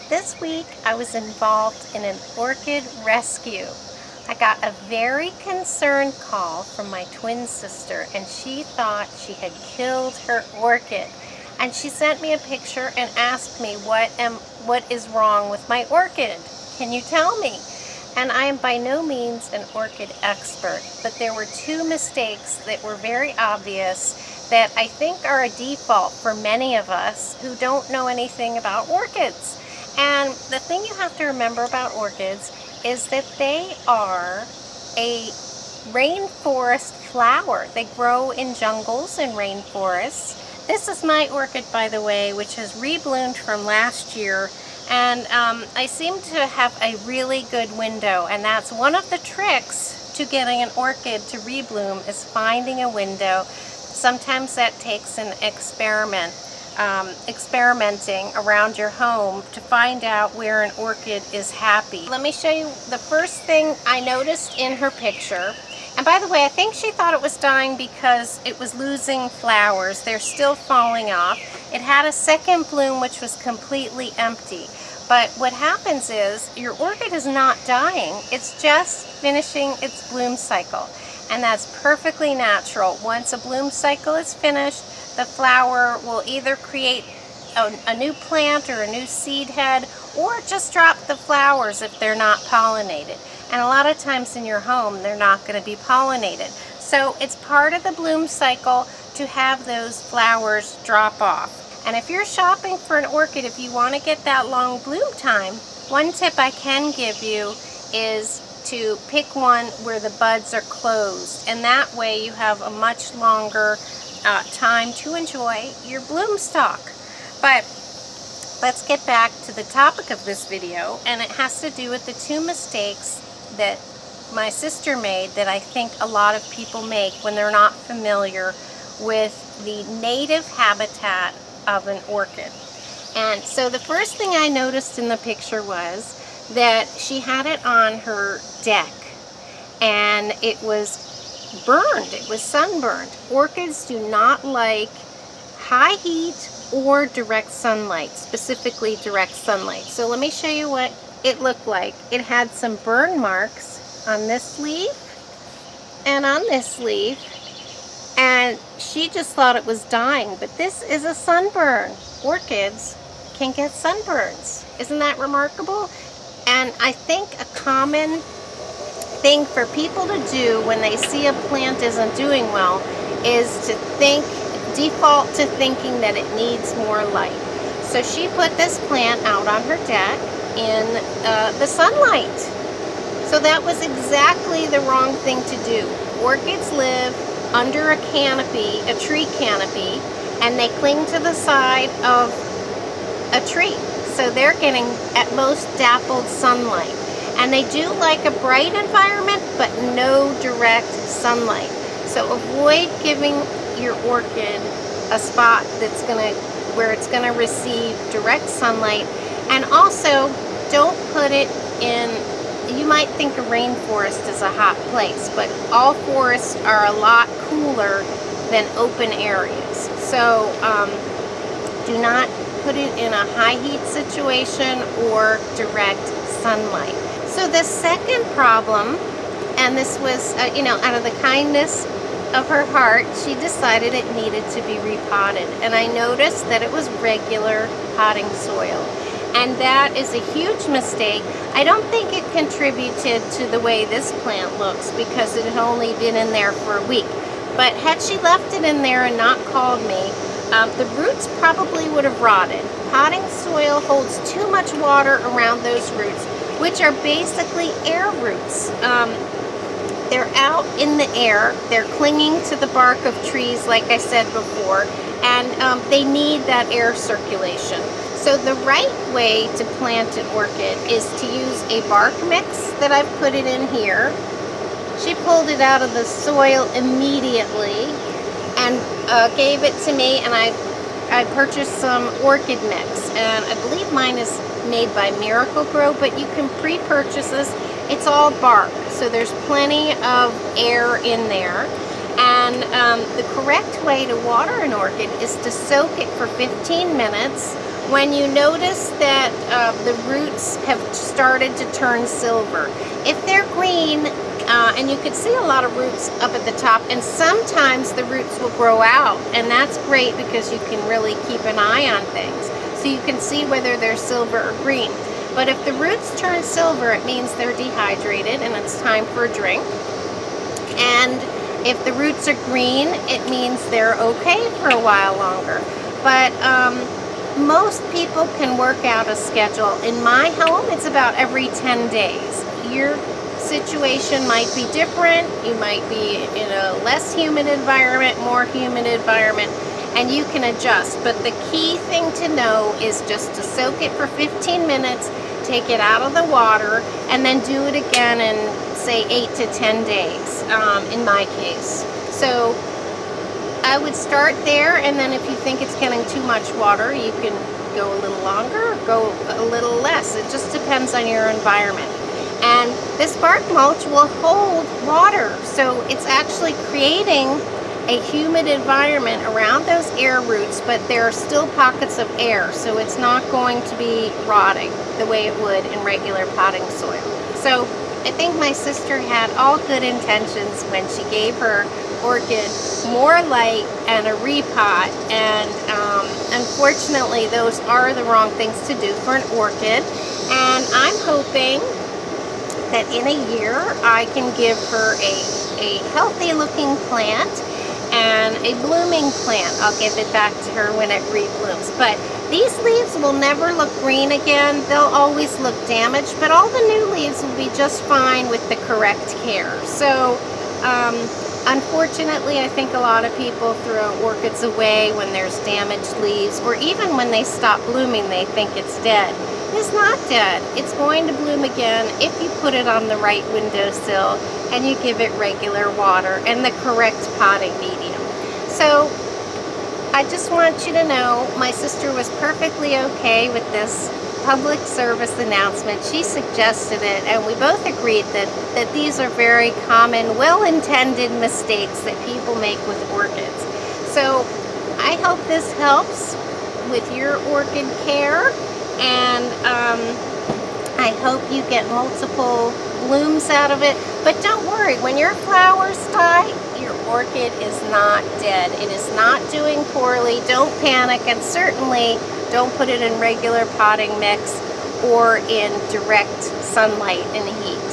This week I was involved in an orchid rescue. I got a very concerned call from my twin sister, and she thought she had killed her orchid. And she sent me a picture and asked me what is wrong with my orchid. Can you tell me? And I am by no means an orchid expert, but there were two mistakes that were very obvious that I think are a default for many of us who don't know anything about orchids. And the thing you have to remember about orchids is that they are a rainforest flower. They grow in jungles and rainforests. This is my orchid, by the way, which has rebloomed from last year. And I seem to have a really good window, and that's one of the tricks to getting an orchid to rebloom, is finding a window. Sometimes that takes an experimenting around your home to find out where an orchid is happy. Let me show you the first thing I noticed in her picture. And by the way, I think she thought it was dying because it was losing flowers. They're still falling off. It had a second bloom which was completely empty. But what happens is your orchid is not dying. It's just finishing its bloom cycle. And that's perfectly natural. Once a bloom cycle is finished, the flower will either create a new plant or a new seed head, or just drop the flowers if they're not pollinated. And a lot of times in your home, they're not going to be pollinated. So it's part of the bloom cycle to have those flowers drop off. And if you're shopping for an orchid, if you want to get that long bloom time, one tip I can give you is to pick one where the buds are closed. And that way you have a much longer time to enjoy your bloom stalk. But let's get back to the topic of this video, and it has to do with the two mistakes that my sister made that I think a lot of people make when they're not familiar with the native habitat of an orchid. And so the first thing I noticed in the picture was that she had it on her deck, and it was burned. It was sunburned. Orchids do not like high heat or direct sunlight, specifically direct sunlight. So let me show you what it looked like. It had some burn marks on this leaf and on this leaf, and she just thought it was dying, but this is a sunburn. Orchids can get sunburns. Isn't that remarkable? And I think a common thing for people to do when they see a plant isn't doing well is to default to thinking that it needs more light. So she put this plant out on her deck in the sunlight. So that was exactly the wrong thing to do. Orchids live under a canopy, a tree canopy, and they cling to the side of a tree. So they're getting at most dappled sunlight. And they do like a bright environment, but no direct sunlight. So avoid giving your orchid a spot where it's gonna receive direct sunlight. And also, don't put it in, you might think a rainforest is a hot place, but all forests are a lot cooler than open areas. So do not put it in a high heat situation or direct sunlight. So the second problem, and this was, out of the kindness of her heart, she decided it needed to be repotted. And I noticed that it was regular potting soil. And that is a huge mistake. I don't think it contributed to the way this plant looks because it had only been in there for a week. But had she left it in there and not called me, the roots probably would have rotted. Potting soil holds too much water around those roots, which are basically air roots. They're out in the air, they're clinging to the bark of trees, like I said before, and they need that air circulation. So the right way to plant an orchid is to use a bark mix that I've put it in here. She pulled it out of the soil immediately and gave it to me, and I purchased some orchid mix, and I believe mine is made by Miracle-Gro, but you can pre-purchase this. It's all bark, so there's plenty of air in there. And the correct way to water an orchid is to soak it for 15 minutes when you notice that the roots have started to turn silver. If they're green, and you can see a lot of roots up at the top, and sometimes the roots will grow out, and that's great because you can really keep an eye on things. So you can see whether they're silver or green. But if the roots turn silver, it means they're dehydrated and it's time for a drink. And if the roots are green, it means they're okay for a while longer. But most people can work out a schedule. In my home, it's about every 10 days. Your situation might be different. You might be in a less humid environment, more humid environment, and you can adjust. But the key thing to know is just to soak it for 15 minutes, take it out of the water, and then do it again in, say, 8 to 10 days, in my case. So I would start there, and then if you think it's getting too much water, you can go a little longer or go a little less. It just depends on your environment. And this bark mulch will hold water, so it's actually creating a humid environment around those air roots, but there are still pockets of air, so it's not going to be rotting the way it would in regular potting soil. So I think my sister had all good intentions when she gave her orchid more light and a repot, and unfortunately those are the wrong things to do for an orchid. And I'm hoping that in a year I can give her a healthy looking plant and a blooming plant. I'll give it back to her when it reblooms. But these leaves will never look green again. They'll always look damaged, but all the new leaves will be just fine with the correct care. So unfortunately, I think a lot of people throw orchids away when there's damaged leaves, or even when they stop blooming they think it's dead. It's not dead. It's going to bloom again if you put it on the right windowsill and you give it regular water and the correct potting medium. So I just want you to know my sister was perfectly okay with this public service announcement. She suggested it, and we both agreed that these are very common, well-intended mistakes that people make with orchids. So I hope this helps with your orchid care, and I hope you get multiple blooms out of it. But don't worry, when your flowers die, your orchid is not dead. It is not doing poorly. Don't panic, and certainly don't put it in regular potting mix or in direct sunlight and heat.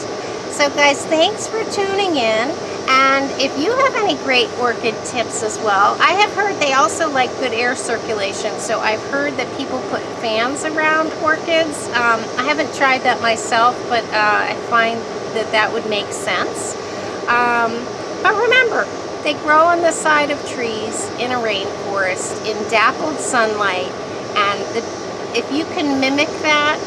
So guys, thanks for tuning in. And if you have any great orchid tips as well, I have heard they also like good air circulation. So I've heard that people put fans around orchids. I haven't tried that myself, but I find that that would make sense. But remember, they grow on the side of trees in a rainforest in dappled sunlight, and if you can mimic that,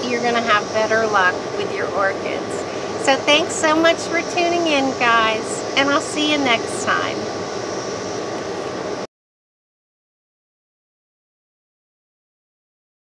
you're going to have better luck with your orchids. So thanks so much for tuning in, guys, and I'll see you next time.